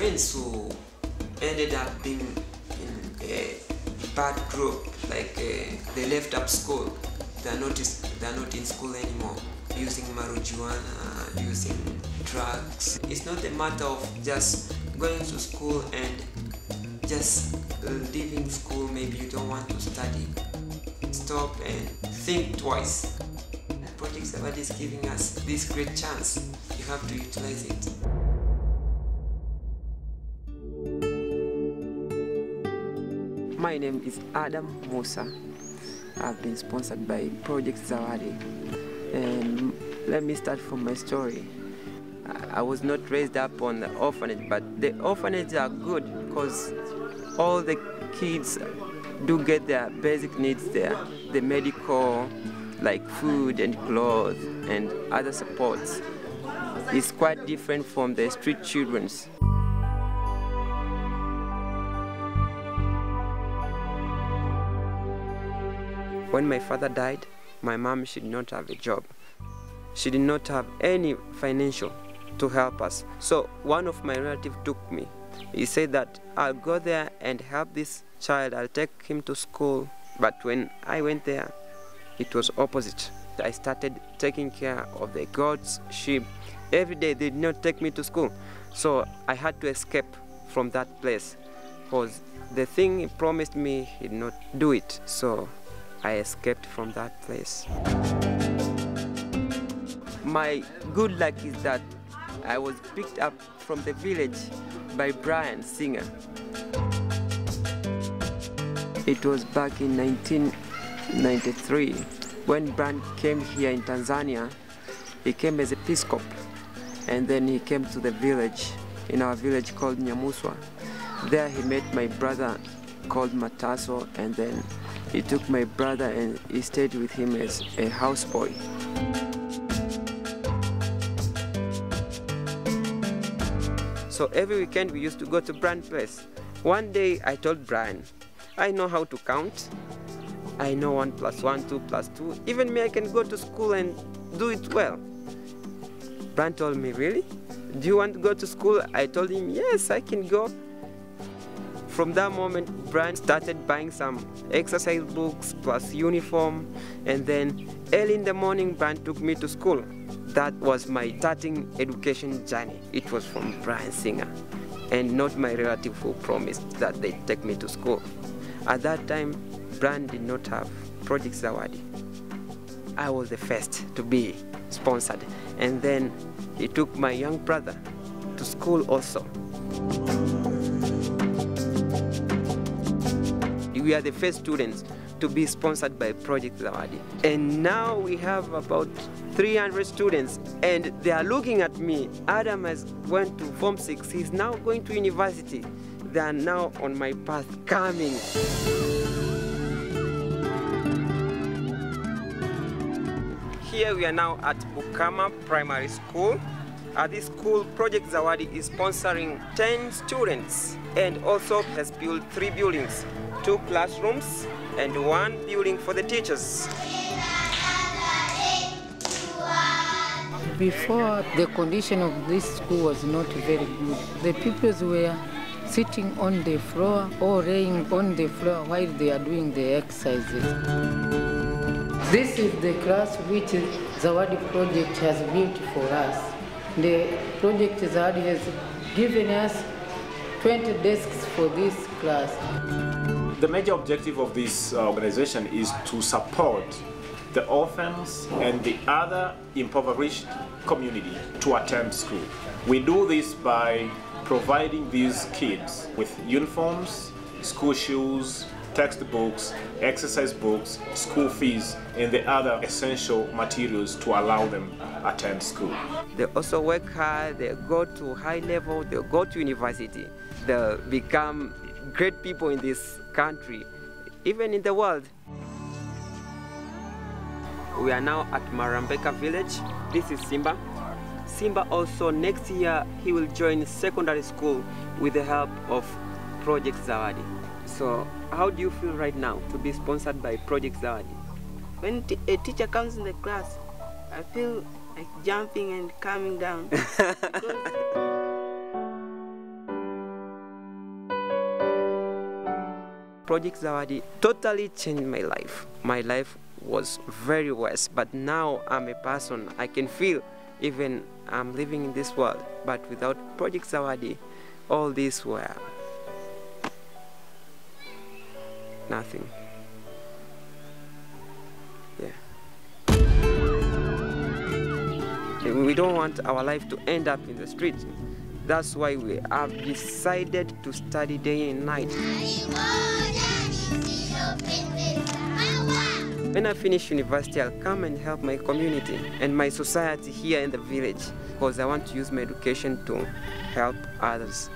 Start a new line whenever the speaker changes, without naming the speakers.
friends who ended up being in a bad group, like they left up school. They're not in school anymore, using marijuana, using drugs. It's not a matter of just going to school and just leaving school. Maybe you don't want to study. Stop and think twice. Project Zawadi is giving us this great chance. You have to utilize it. My name is Adam Musa. I've been sponsored by Project Zawadi. And let me start from my story. I was not raised up on the orphanage, but the orphanages are good because all the kids do get their basic needs there. The medical, like food and clothes and other supports, is quite different from the street children's. When my father died, my mom, she did not have a job. She did not have any financial to help us. So one of my relatives took me. He said that I'll go there and help this child. I'll take him to school. But when I went there, it was opposite. I started taking care of the goats, sheep. Every day they did not take me to school. So I had to escape from that place because the thing he promised me, he did not do it. So I escaped from that place. My good luck is that I was picked up from the village by Brian Singer. It was back in 1993 when Brian came here in Tanzania. He came as a Peace Corps, and then he came to the village, in our village called Nyamuswa. There he met my brother called Mataso, and then he took my brother and he stayed with him as a houseboy. So every weekend we used to go to Brian's place. One day I told Brian, I know how to count. I know 1 + 1, 2 + 2. Even me, I can go to school and do it well. Brian told me, really? Do you want to go to school? I told him, yes, I can go. From that moment, Brian started buying some exercise books plus uniform, and then early in the morning, Brian took me to school. That was my starting education journey. It was from Brian Singer, and not my relative who promised that they'd take me to school. At that time, Brian did not have Project Zawadi. I was the first to be sponsored, and then he took my young brother to school also. We are the first students to be sponsored by Project Zawadi. And now we have about 300 students, and they are looking at me. Adam has went to Form 6, he's now going to university. They are now on my path coming. Here we are now at Bukama Primary School. At this school, Project Zawadi is sponsoring 10 students and also has built 3 buildings, 2 classrooms and 1 building for the teachers.
Before, the condition of this school was not very good. The pupils were sitting on the floor or laying on the floor while they are doing the exercises. This is the class which Zawadi Project has built for us. The Project Zawadi has given us 20 desks for this class.
The major objective of this organization is to support the orphans and the other impoverished community to attend school. We do this by providing these kids with uniforms, school shoes, textbooks, exercise books, school fees, and the other essential materials to allow them attend school.
They also work hard, they go to high level, they go to university. They become great people in this country, even in the world. We are now at Marambeka village. This is Simba. Simba also next year he will join secondary school with the help of Project Zawadi. So how do you feel right now to be sponsored by Project Zawadi?
When a teacher comes in the class, I feel like jumping and calming down.
Project Zawadi totally changed my life. My life was very worse, but now I'm a person. I can feel even I'm living in this world, but without Project Zawadi, all these were nothing. Yeah. We don't want our life to end up in the street. That's why we have decided to study day and night. When I finish university, I'll come and help my community and my society here in the village, because I want to use my education to help others.